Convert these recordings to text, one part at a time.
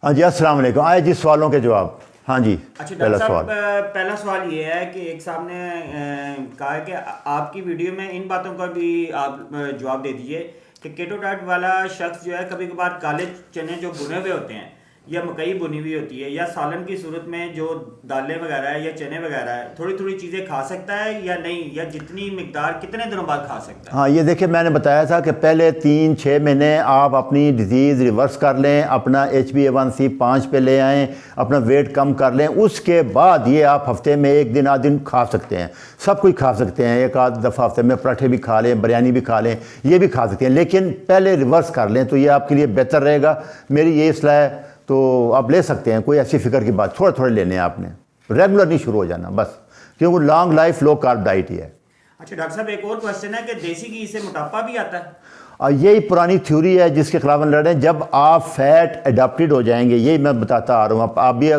ہاں جی السلام علیکم. آئے جی سوالوں کے جواب. ہاں جی اچھا پہلا ڈاکٹر سوال. صاحب، پہلا سوال یہ ہے کہ ایک صاحب نے کہا ہے کہ آپ کی ویڈیو میں ان باتوں کا بھی آپ جواب دے دیجئے کہ کیٹو ڈائٹ والا شخص جو ہے کبھی کبھار کالے چنے جو بنے ہوئے ہوتے ہیں یا مکئی بنی ہوئی ہوتی ہے یا سالن کی صورت میں جو دالیں وغیرہ ہے یا چنے وغیرہ ہے تھوڑی تھوڑی چیزیں کھا سکتا ہے یا نہیں، یا جتنی مقدار کتنے دنوں بعد کھا سکتا ہے؟ ہاں یہ دیکھیں میں نے بتایا تھا کہ پہلے 3-6 مہینے آپ اپنی ڈیزیز ریورس کر لیں، اپنا HbA1c 5 پہ لے آئیں، اپنا ویٹ کم کر لیں. اس کے بعد یہ آپ ہفتے میں 1 دن آدھ دن کھا سکتے ہیں. سب کچھ کھا سکتے ہیں، ایک آدھ دفعہ ہفتے میں پراٹھے بھی کھا لیں، بریانی بھی کھا لیں، یہ بھی کھا سکتے ہیں. لیکن پہلے ریورس کر لیں تو یہ آپ کے لیے بہتر رہے گا. میری یہ اصلاح ہے. تو آپ لے سکتے ہیں، کوئی ایسی فکر کی بات، تھوڑے تھوڑے لینے ہیں آپ نے، ریگولر نہیں شروع ہو جانا بس، کیونکہ لانگ لائف لو کارب ڈائٹ ہی ہے. اچھا ڈاکٹر صاحب، ایک اور کوشچن ہے کہ دیسی گھی سے موٹاپا بھی آتا ہے؟ اور یہی پرانی تھیوری ہے جس کے خلاف ہم لڑ رہے ہیں. جب آپ فیٹ اڈاپٹیڈ ہو جائیں گے، یہی میں بتاتا آ رہا ہوں. آپ بھی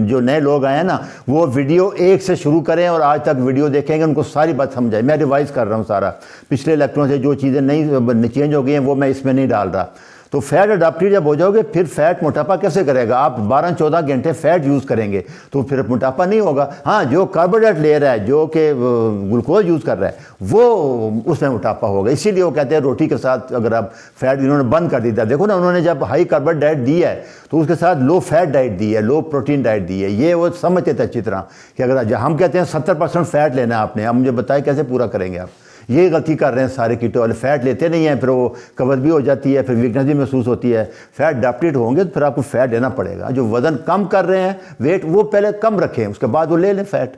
جو نئے لوگ آئے ہیں نا، وہ ویڈیو 1 سے شروع کریں اور آج تک ویڈیو دیکھیں گے، ان کو ساری بات سمجھائے. میں ریوائز کر رہا ہوں سارا، پچھلے لیکچروں سے جو چیزیں نہیں چینج ہو گئی ہیں وہ میں اس میں نہیں ڈال رہا. تو فیٹ اڈاپٹیڈ جب ہو جاؤ گے، پھر فیٹ موٹاپا کیسے کرے گا؟ آپ 12-14 گھنٹے فیٹ یوز کریں گے تو پھر موٹاپا نہیں ہوگا. ہاں جو کاربوہائیڈریٹ لے رہا ہے، جو کہ گلوکوز یوز کر رہا ہے، وہ اس میں موٹاپا ہوگا. اسی لیے وہ کہتے ہیں روٹی کے ساتھ اگر آپ فیٹ انہوں نے بند کر دیا. دیکھو نا، انہوں نے جب ہائی کاربوہائیڈریٹ ڈائٹ دی ہے تو اس کے ساتھ لو فیٹ ڈائٹ دی ہے، لو پروٹین ڈائٹ دی ہے. یہ وہ سمجھتے تھے اچھی طرح کہ اگر ہم کہتے ہیں 70% فیٹ لینا ہے آپ نے، اب مجھے بتائیں کیسے پورا کریں گے آپ؟ یہ غلطی کر رہے ہیں سارے کیٹو والے. فیٹ لیتے نہیں ہیں، پھر وہ کور بھی ہو جاتی ہے، پھر ویکنس بھی محسوس ہوتی ہے. فیٹ ڈاپٹیڈ ہوں گے تو پھر آپ کو فیٹ لینا پڑے گا. جو وزن کم کر رہے ہیں، ویٹ وہ پہلے کم رکھیں، اس کے بعد وہ لے لیں فیٹ.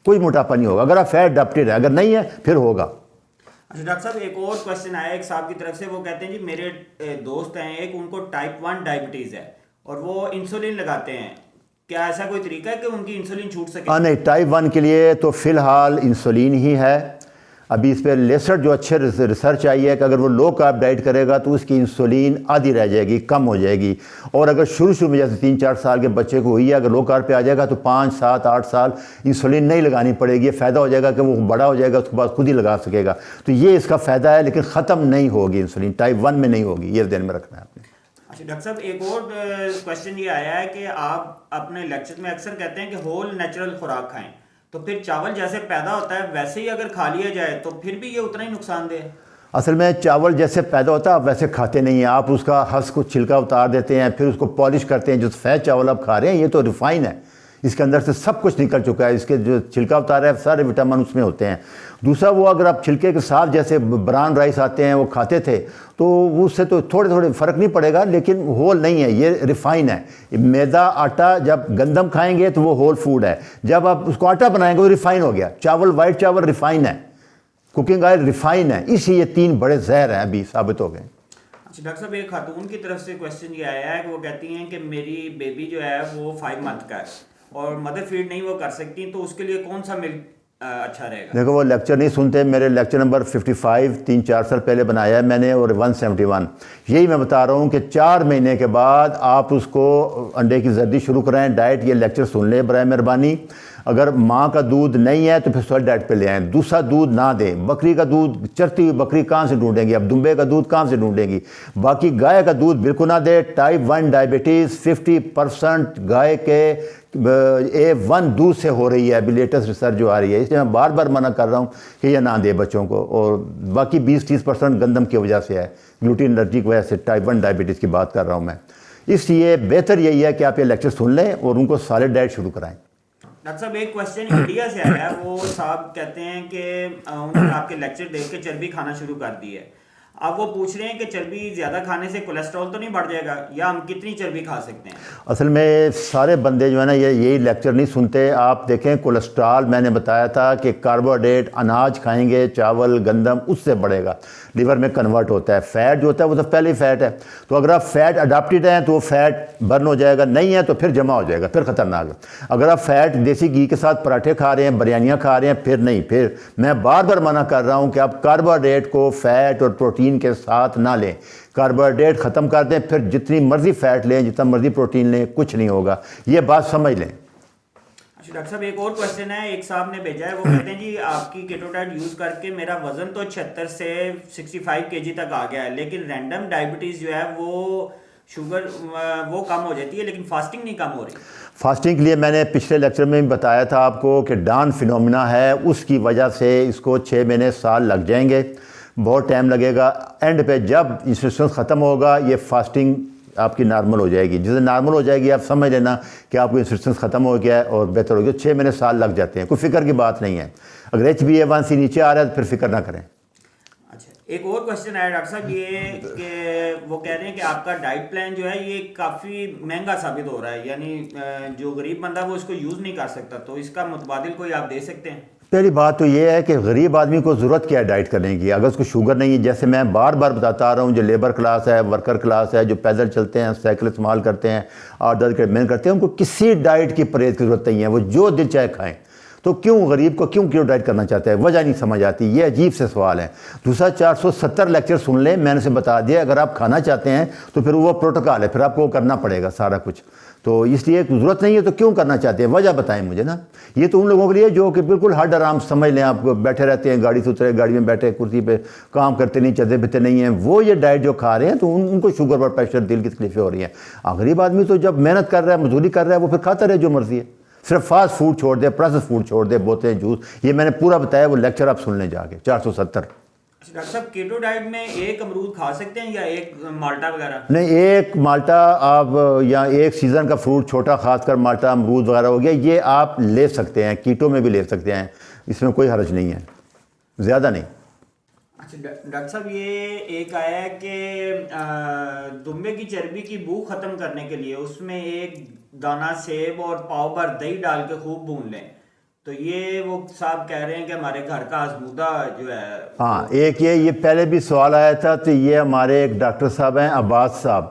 کوئی موٹاپا نہیں ہوگا اگر آپ فیٹ ڈاپٹیڈ ہے. اگر نہیں ہے پھر ہوگا. اچھا ڈاکٹر صاحب، ایک اور کوشچن آیا ایک صاحب کی طرف سے. وہ کہتے ہیں جی میرے دوست ہیں ایک، ان کو ٹائپ 1 ڈائبٹیز ہے اور وہ انسولین لگاتے ہیں. کیا ایسا کوئی طریقہ ہے کہ ان کی انسولین چھوٹ سکے؟ ہاں نہیں، ٹائپ 1 کے لیے تو فی الحال انسولین ہی ہے. ابھی اس پہ لیسر جو اچھے ریسرچ آئی ہے کہ اگر وہ لو کارب ڈائٹ کرے گا تو اس کی انسولین آدھی رہ جائے گی، کم ہو جائے گی. اور اگر شروع میں جیسے 3-4 سال کے بچے کو ہوئی ہے، اگر لو کارب پہ آ جائے گا تو 5-7-8 سال انسولین نہیں لگانی پڑے گی. یہ فائدہ ہو جائے گا کہ وہ بڑا ہو جائے گا، اس کے بعد خود ہی لگا سکے گا. تو یہ اس کا فائدہ ہے، لیکن ختم نہیں ہوگی انسولین، ٹائپ 1 میں نہیں ہوگی. یہ ذہن میں رکھنا ہے آپ نے. اچھا ڈاکٹر صاحب، ایک اور کوشچن یہ آیا ہے کہ آپ اپنے لیکچر میں اکثر کہتے ہیں کہ ہول نیچرل خوراک کھائیں، تو پھر چاول جیسے پیدا ہوتا ہے ویسے ہی اگر کھا لیا جائے تو پھر بھی یہ اتنا ہی نقصان دہ ہے؟ اصل میں چاول جیسے پیدا ہوتا ہے آپ ویسے کھاتے نہیں ہیں. آپ اس کا ہس کو چھلکا اتار دیتے ہیں، پھر اس کو پالش کرتے ہیں. جو سفید چاول آپ کھا رہے ہیں یہ تو ریفائن ہے، اس کے اندر سے سب کچھ نکل چکا ہے. اس کے جو چھلکا اتارا ہے سارے وٹامن اس میں ہوتے ہیں. دوسرا وہ اگر آپ چھلکے کے ساتھ جیسے بران رائس آتے ہیں وہ کھاتے تھے تو اس سے تو تھوڑے فرق نہیں پڑے گا، لیکن ہول نہیں ہے، یہ ریفائن ہے. میدا آٹا جب گندم کھائیں گے تو وہ ہول فوڈ ہے، جب آپ اس کو آٹا بنائیں گے وہ ریفائن ہو گیا. چاول وائٹ چاول ریفائن ہے، کوکنگ آئل ریفائن ہے. اسی یہ 3 بڑے زہر ہیں ابھی ثابت ہو گئے. اچھا ڈاکٹر صاحب، ایک خاتون کی طرف سے کوشچن یہ آیا ہے کہ وہ کہتی ہیں کہ میری بیبی جو ہے وہ 5 منتھ کا ہے اور مدر فیڈ نہیں وہ کر سکتی، تو اس کے لیے کون سا ملک اچھا رہے گا؟ دیکھو وہ لیکچر نہیں سنتے. میرے لیکچر نمبر 55 3-4 سال پہلے بنایا ہے میں نے، اور 171. یہی میں بتا رہا ہوں کہ 4 مہینے کے بعد آپ اس کو انڈے کی زردی شروع کرائیں ڈائٹ. یہ لیکچر سن لیں برائے مہربانی. اگر ماں کا دودھ نہیں ہے تو پھر سوئٹ ڈائٹ پہ لے آئیں. دوسرا دودھ نہ دیں. بکری کا دودھ، چرتی ہوئی بکری کہاں سے ڈھونڈیں گی؟ اب دمبے کا دودھ کہاں سے ڈھونڈیں گی؟ باقی گائے کا دودھ بالکل نہ دے. ٹائپ 1 ڈائبٹیز 50% گائے کے A1 دودھ سے ہو رہی ہے. ابھی لیٹسٹ ریسرچ جو آ رہی ہے، اس لیے میں بار بار منع کر رہا ہوں کہ یہ نہ دے بچوں کو. اور باقی 20-30% گندم کی وجہ سے ہے، گلوٹین الرجی کی وجہ سے. ٹائپ 1 ڈائبٹیز کی بات کر رہا ہوں میں. اس لیے بہتر یہی ہے کہ آپ یہ لیکچر سن لیں اور ان کو سالڈ ڈائٹ شروع کرائیں. ڈاکٹر صاحب، ایک کوشچن انڈیا سے آیا ہے. وہ صاحب کہتے ہیں کہ انہوں نے آپ کے لیکچر دیکھ کے چربی کھانا شروع کر دی ہے. اب وہ پوچھ رہے ہیں کہ چربی زیادہ کھانے سے کولیسٹرول تو نہیں بڑھ جائے گا، یا ہم کتنی چربی کھا سکتے ہیں؟ اصل میں سارے بندے جو ہے نا یہی لیکچر نہیں سنتے. آپ دیکھیں کولیسٹرول میں نے بتایا تھا کہ کاربوہائیڈریٹ اناج کھائیں گے، چاول گندم، اس سے بڑھے گا، لیور میں کنورٹ ہوتا ہے. فیٹ جو ہوتا ہے وہ تو پہلے ہی فیٹ ہے. تو اگر آپ فیٹ اڈاپٹیڈ ہیں تو وہ فیٹ برن ہو جائے گا، نہیں ہے تو پھر جمع ہو جائے گا، پھر خطرناک ہے. اگر آپ فیٹ دیسی گھی کے ساتھ پراٹھے کھا رہے ہیں، بریانیاں کھا رہے ہیں، پھر نہیں. پھر میں بار بار منع کر رہا ہوں کہ آپ کاربوہائیڈریٹ کو فیٹ اور پروٹین کے ساتھ نہ لیں. کاربوہائیڈریٹ ختم کر دیں، پھر جتنی مرضی فیٹ لیں، جتنا مرضی پروٹین لیں، کچھ نہیں ہوگا. یہ بات سمجھ لیں. اچھا ڈاکٹر صاحب، ایک اور کوشچن ہے. ایک صاحب نے بھیجا ہے، وہ کہتے ہیں جی آپ کی کیٹو ڈائٹ یوز کر کے میرا وزن تو 76 سے 65 kg تک آ گیا ہے، لیکن رینڈم ڈائبٹیز جو ہے وہ شوگر وہ کم ہو جاتی ہے لیکن فاسٹنگ نہیں کم ہو رہی. فاسٹنگ کے لیے میں نے پچھلے لیکچر میں بھی بتایا تھا آپ کو کہ ڈان فینومینا ہے, اس کی وجہ سے اس کو 6 مہینے سال لگ جائیں گے, بہت ٹائم لگے گا. اینڈ پہ جب انسٹرکشن ختم ہوگا یہ فاسٹنگ آپ کی نارمل ہو جائے گی. جس دن نارمل ہو جائے گی آپ سمجھ لینا کہ آپ کو انسٹرکشن ختم ہو گیا ہے اور بہتر ہو گیا. 6 مہینے سال لگ جاتے ہیں, کوئی فکر کی بات نہیں ہے. اگر HbA1c نیچے آ رہا ہے تو پھر فکر نہ کریں. اچھا, ایک اور کوشچن ہے ڈاکٹر صاحب یہ کہ وہ کہہ رہے ہیں کہ آپ کا ڈائٹ پلان جو ہے یہ کافی مہنگا ثابت ہو رہا ہے, یعنی جو غریب بندہ وہ اس کو یوز نہیں کر سکتا, تو اس کا متبادل کوئی آپ دے سکتے ہیں؟ پہلی بات تو یہ ہے کہ غریب آدمی کو ضرورت کیا ہے ڈائٹ کرنے کی. اگر اس کو شوگر نہیں ہے, جیسے میں بار بار بتاتا آ رہا ہوں, جو لیبر کلاس ہے, ورکر کلاس ہے, جو پیدل چلتے ہیں, سائیکل استعمال کرتے ہیں, 8-10 گھنٹے محنت کرتے ہیں, ان کو کسی ڈائٹ کی پرہیز کی ضرورت نہیں ہے. وہ جو دل چاہے کھائیں. تو کیوں غریب کو کیوں ڈائٹ کرنا چاہتا ہے؟ وجہ نہیں سمجھ آتی. یہ عجیب سے سوال ہے. دوسرا 470 لیکچر سن لیں, میں نے سے بتا دیا. اگر آپ کھانا چاہتے ہیں تو پھر وہ پروٹوکال ہے, پھر آپ کو کرنا پڑے گا سارا کچھ. تو اس لیے ضرورت نہیں ہے تو کیوں کرنا چاہتے ہیں؟ وجہ بتائیں مجھے نا. یہ تو ان لوگوں کے لیے جو کہ بالکل ہڈ آرام سمجھ لیں, آپ کو بیٹھے رہتے ہیں, گاڑی سے اترے, گاڑی میں بیٹھے, کرسی پہ کام کرتے نہیں, چلتے پھرتے نہیں ہیں, وہ یہ ڈائٹ جو کھا رہے ہیں تو ان کو شوگر بلڈ پریشر, دل کی تکلیفیں ہو رہی ہیں. غریب آدمی تو جب محنت کر رہا ہے, مزدوری کر رہا ہے, وہ پھر کھاتا رہے جو مرضی ہے. صرف فاسٹ فوڈ چھوڑ دے, پروسیس فوڈ چھوڑ دے, بوتلیں, جوس, یہ میں نے پورا بتایا. وہ لیکچر آپ سن لیں جا کے 470. ڈاکٹر صاحب کیٹو ڈائٹ میں ایک امرود کھا سکتے ہیں یا ایک مالٹا وغیرہ؟ نہیں, ایک مالٹا آپ یا ایک سیزن کا فروٹ چھوٹا, خاص کر مالٹا, امرود وغیرہ ہو گیا, یہ آپ لے سکتے ہیں, کیٹو میں بھی لے سکتے ہیں, اس میں کوئی حرج نہیں ہے, زیادہ نہیں. اچھا ڈاکٹر صاحب یہ ایک آیا ہے کہ دمبے کی چربی کی بو ختم کرنے کے لیے اس میں ایک دانہ سیب اور پاؤ بھر دہی ڈال کے خوب بھون لیں, تو یہ وہ صاحب کہہ رہے ہیں کہ ہمارے گھر کا آزمودہ جو ہے. ہاں, ایک یہ پہلے بھی سوال آیا تھا, تو یہ ہمارے ایک ڈاکٹر صاحب ہیں عباس صاحب,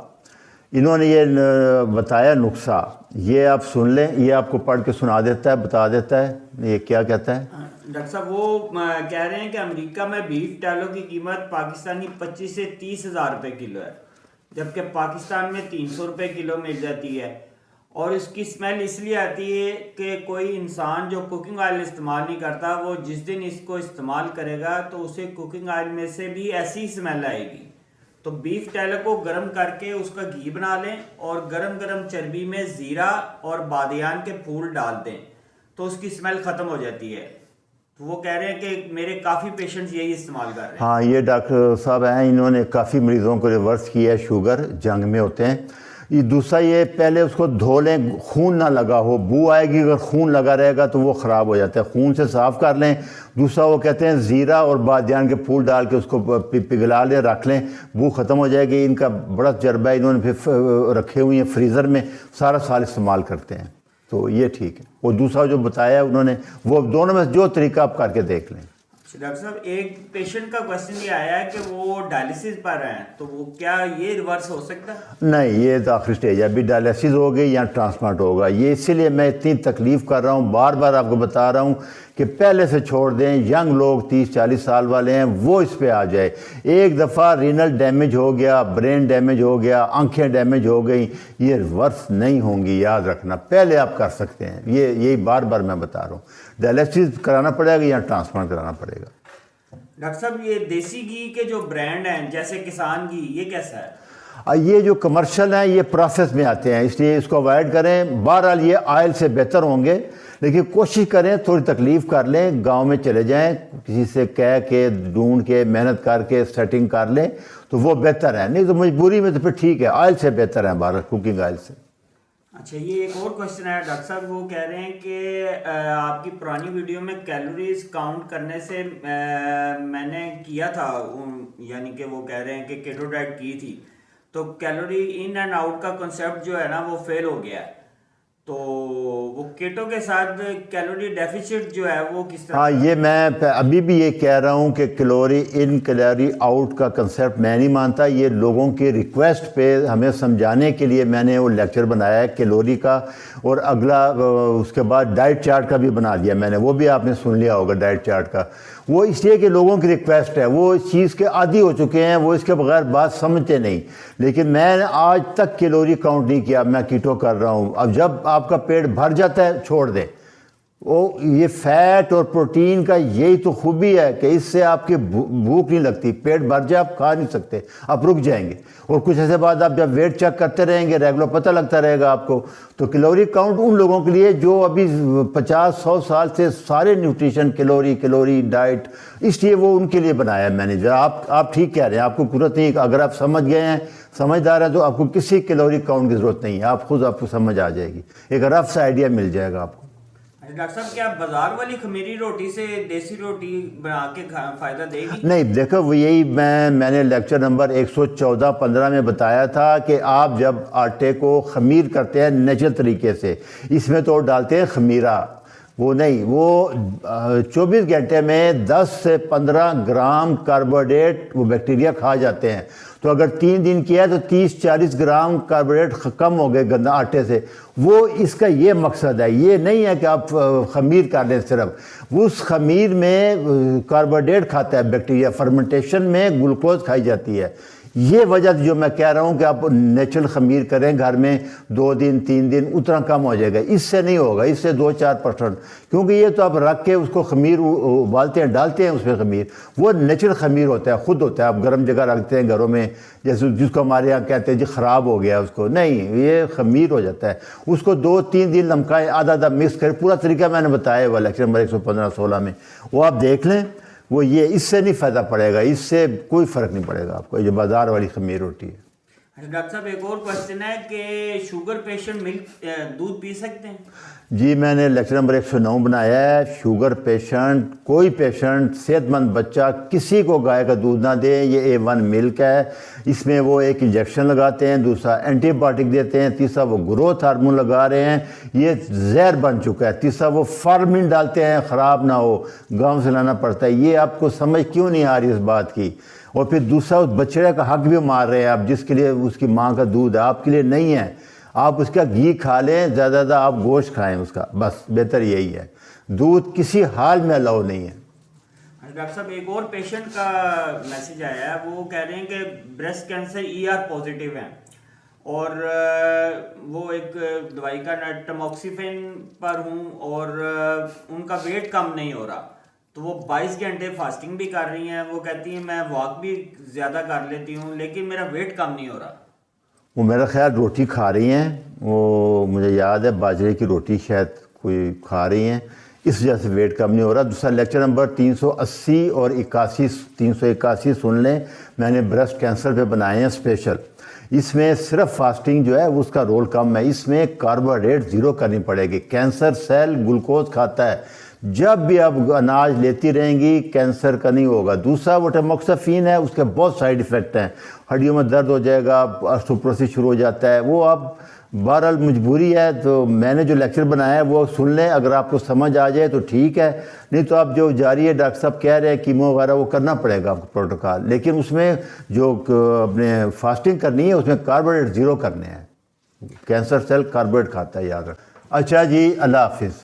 انہوں نے یہ بتایا نسخہ, یہ آپ سن لیں. یہ آپ کو پڑھ کے سنا دیتا ہے, بتا دیتا ہے یہ کیا کہتا ہے. ڈاکٹر صاحب وہ کہہ رہے ہیں کہ امریکہ میں بیف ٹیلو کی قیمت پاکستانی 25 سے 30 ہزار روپے کلو ہے, جبکہ پاکستان میں 300 روپے کلو مل جاتی ہے. اور اس کی اسمیل اس لیے آتی ہے کہ کوئی انسان جو کوکنگ آئل استعمال نہیں کرتا, وہ جس دن اس کو استعمال کرے گا تو اسے کوکنگ آئل میں سے بھی ایسی اسمیل آئے گی. تو بیف ٹیلو کو گرم کر کے اس کا گھی بنا لیں اور گرم گرم چربی میں زیرہ اور بادیان کے پھول ڈال دیں تو اس کی اسمیل ختم ہو جاتی ہے. تو وہ کہہ رہے ہیں کہ میرے کافی پیشنٹس یہی استعمال کر رہے ہیں. ہاں, یہ ڈاکٹر صاحب ہیں, انہوں نے کافی مریضوں کو ریورس کیا ہے, شوگر جنگ میں ہوتے ہیں. یہ دوسرا, یہ پہلے اس کو دھو لیں, خون نہ لگا ہو, بو آئے گی, اگر خون لگا رہے گا تو وہ خراب ہو جاتا ہے, خون سے صاف کر لیں. دوسرا وہ کہتے ہیں زیرہ اور بادیان کے پھول ڈال کے اس کو پگھلا لیں, رکھ لیں, بو ختم ہو جائے گی. ان کا بڑا تجربہ ہے, انہوں نے پھر رکھے ہوئے ہیں فریزر میں, سارا سال استعمال کرتے ہیں, تو یہ ٹھیک ہے. وہ دوسرا جو بتایا انہوں نے, وہ دونوں میں جو طریقہ آپ کر کے دیکھ لیں. ڈاکٹر صاحب ایک پیشنٹ کا کوشچن یہ آیا ہے کہ وہ ڈائلسس پر ہیں, تو وہ کیا یہ ریورس ہو سکتا ہے؟ نہیں, یہ تو آخری سٹیج ہے, ابھی ڈائلسس ہوگی یا ٹرانسپلانٹ ہوگا. یہ اسی لیے میں اتنی تکلیف کر رہا ہوں, بار بار آپ کو بتا رہا ہوں کہ پہلے سے چھوڑ دیں. ینگ لوگ 30-40 سال والے ہیں, وہ اس پہ آ جائے. ایک دفعہ رینل ڈیمیج ہو گیا, برین ڈیمیج ہو گیا, آنکھیں ڈیمیج ہو گئیں, یہ ریورس نہیں ہوں گی, یاد رکھنا. پہلے آپ کر سکتے ہیں, یہی بار بار میں بتا رہا ہوں. ڈائلسس کرانا پڑے گا یا ٹرانسپلانٹ کرانا پڑے گا. ڈاکٹر صاحب یہ دیسی گھی کے جو برانڈ ہیں جیسے کسان گھی, یہ کیسا ہے؟ یہ جو کمرشل ہیں یہ پروسیس میں آتے ہیں, اس لیے اس کو اوائڈ کریں. بہرحال یہ آئل سے بہتر ہوں گے, لیکن کوشش کریں, تھوڑی تکلیف کر لیں, گاؤں میں چلے جائیں, کسی سے کہہ کے ڈھونڈ کے محنت کر کے سیٹنگ کر لیں تو وہ بہتر ہے. نہیں تو مجبوری میں تو پھر ٹھیک ہے, آئل سے بہتر ہے, بہرحال کوکنگ آئل سے. اچھا, یہ ایک اور کوشچن ہے ڈاکٹر صاحب, وہ کہہ رہے ہیں کہ آپ کی پرانی ویڈیو میں کیلوریز کاؤنٹ کرنے سے میں نے کیا تھا, یعنی کہ وہ کہہ رہے ہیں کہ کیٹو ڈائٹ کی تھی, تو کیلوری ان اینڈ آؤٹ کا کنسیپٹ جو ہے نا وہ فیل ہو گیا ہے. تو وہ کیٹو کے ساتھ کیلوری ڈیفیسٹ جو ہے وہ کس طرح؟ ہاں, یہ میں ابھی بھی یہ کہہ رہا ہوں کہ کیلوری ان کیلوری آؤٹ کا کنسیپٹ میں نہیں مانتا. یہ لوگوں کی ریکویسٹ پہ ہمیں سمجھانے کے لیے میں نے وہ لیکچر بنایا ہے کیلوری کا, اور اگلا اس کے بعد ڈائٹ چارٹ کا بھی بنا دیا میں نے, وہ بھی آپ نے سن لیا ہوگا ڈائٹ چارٹ کا. وہ اس لیے کہ لوگوں کی ریکویسٹ ہے, وہ اس چیز کے عادی ہو چکے ہیں, وہ اس کے بغیر بات سمجھتے نہیں. لیکن میں نے آج تک کیلوری کاؤنٹ نہیں کیا, میں کیٹو کر رہا ہوں. اب جب آپ کا پیٹ بھر جاتا ہے چھوڑ دیں, وہ یہ فیٹ اور پروٹین کا یہی تو خوبی ہے کہ اس سے آپ کی بھوک نہیں لگتی، پیٹ بھر جائے آپ کھا نہیں سکتے، آپ رک جائیں گے، اور کچھ ایسے بعد آپ جب ویٹ چیک کرتے رہیں گے ریگولر پتہ لگتا رہے گا آپ کو۔ تو کیلوری کاؤنٹ ان لوگوں کے لیے جو ابھی 50-100 سال سے سارے نیوٹریشن کیلوری ڈائٹ، اس لیے وہ ان کے لیے بنایا ہے میں نے۔ جو آپ ٹھیک کہہ رہے ہیں، آپ کو ضرورت نہیں، اگر آپ سمجھ گئے ہیں، سمجھدار ہیں، تو آپ کو کسی کیلوری کاؤنٹ کی ضرورت نہیں ہے، آپ کو سمجھ آ جائے گی، ایک رف سا آئیڈیا مل جائے گا آپ کو۔ ڈاکٹر صاحب کیا بازار والی خمیری روٹی سے دیسی روٹی بنا کے فائدہ دے گی؟ نہیں، دیکھو وہ یہی میں نے لیکچر نمبر 114-15 میں بتایا تھا کہ آپ جب آٹے کو خمیر کرتے ہیں نیچرل طریقے سے، اس میں تو ڈالتے ہیں خمیرہ، وہ نہیں، وہ 24 گھنٹے میں 10 سے 15 گرام کاربوہائیڈریٹ وہ بیکٹیریا کھا جاتے ہیں۔ تو اگر 3 دن کیا ہے تو 30-40 گرام کاربوہائیڈریٹ کم ہو گئے گندا آٹے سے۔ وہ اس کا یہ مقصد ہے، یہ نہیں ہے کہ آپ خمیر کر لیں صرف، اس خمیر میں کاربوہائیڈریٹ کھاتا ہے بیکٹیریا، فرمنٹیشن میں گلوکوز کھائی جاتی ہے۔ یہ وجہ جو میں کہہ رہا ہوں کہ آپ نیچرل خمیر کریں گھر میں 2 دن 3 دن، اتنا کم ہو جائے گا، اس سے نہیں ہوگا، اس سے 2-4%، کیونکہ یہ تو آپ رکھ کے اس کو خمیر ابالتے ہیں، ڈالتے ہیں اس میں خمیر، وہ نیچرل خمیر ہوتا ہے، خود ہوتا ہے، آپ گرم جگہ رکھتے ہیں گھروں میں، جیسے جس کو ہمارے یہاں کہتے ہیں جی خراب ہو گیا اس کو، نہیں، یہ خمیر ہو جاتا ہے، اس کو 2-3 دن لمکائیں، آدھا مکس کریں، پورا طریقہ میں نے بتایا ہوا لیکچر نمبر 115-16 میں، وہ آپ دیکھ لیں۔ وہ یہ اس سے نہیں فائدہ پڑے گا، اس سے کوئی فرق نہیں پڑے گا آپ کو، یہ جو بازار والی خمیر ہوتی ہے۔ ڈاکٹر صاحب ایک اور کوشچن ہے کہ شوگر پیشنٹ ملک دودھ پی سکتے ہیں؟ جی میں نے لیکچر نمبر 109 بنایا ہے، شوگر پیشنٹ، کوئی پیشنٹ، صحت مند بچہ کسی کو گائے کا دودھ نہ دیں، یہ A1 ملک ہے، اس میں وہ ایک انجیکشن لگاتے ہیں، دوسرا اینٹی بایوٹک دیتے ہیں، تیسرا وہ گروتھ ہارمون لگا رہے ہیں، یہ زہر بن چکا ہے، تیسرا وہ فارملن ڈالتے ہیں خراب نہ ہو، گاؤں سے لانا پڑتا ہے، یہ آپ کو سمجھ کیوں نہیں آ رہی اس بات کی؟ اور پھر دوسرا اس بچڑے کا حق بھی مار رہے ہیں آپ، جس کے لیے اس کی ماں کا دودھ ہے، آپ کے لیے نہیں ہے، آپ اس کا گھی کھا لیں، زیادہ زیادہ آپ گوشت کھائیں اس کا، بس بہتر یہی ہے، دودھ کسی حال میں الاؤ نہیں ہے۔ ڈاکٹر صاحب ایک اور پیشنٹ کا میسج آیا ہے، وہ کہہ رہے ہیں کہ بریسٹ کینسر ER پازیٹیو ہیں، اور وہ ایک دوائی کا ٹموکسیفین پر ہوں، اور ان کا ویٹ کم نہیں ہو رہا، تو وہ 22 گھنٹے فاسٹنگ بھی کر رہی ہیں، وہ کہتی ہیں میں واک بھی زیادہ کر لیتی ہوں لیکن میرا ویٹ کم نہیں ہو رہا۔ وہ میرا خیال روٹی کھا رہی ہیں، وہ مجھے یاد ہے باجرے کی روٹی شاید کوئی کھا رہی ہیں، اس وجہ سے ویٹ کم نہیں ہو رہا۔ دوسرا لیکچر نمبر 380 اور 381 سن لیں، میں نے بریسٹ کینسر پہ بنائے ہیں اسپیشل، اس میں صرف فاسٹنگ جو ہے اس کا رول کم ہے، اس میں کاربوہائیڈریٹ زیرو کرنی پڑے گی، کینسر سیل گلوکوز کھاتا ہے، جب بھی آپ اناج لیتی رہیں گی کینسر کا نہیں ہوگا۔ دوسرا وہ ٹیموکسافین ہے، اس کے بہت سائیڈ ایفیکٹ ہیں، ہڈیوں میں درد ہو جائے گا، آسٹوپروسس شروع ہو جاتا ہے، وہ آپ بہرحال مجبوری ہے، تو میں نے جو لیکچر بنایا ہے وہ سن لیں، اگر آپ کو سمجھ آ جائے تو ٹھیک ہے، نہیں تو آپ جو جاری ہے ڈاکٹر صاحب کہہ رہے ہیں کیمو وغیرہ وہ کرنا پڑے گا آپ کو پروٹوکال، لیکن اس میں جو اپنے فاسٹنگ کرنی ہے اس میں کاربوہائیڈریٹ زیرو کرنے ہیں، کینسر سیل کاربوہائیڈریٹ کھاتا ہے، یاد رکھ۔ اچھا جی، اللہ حافظ۔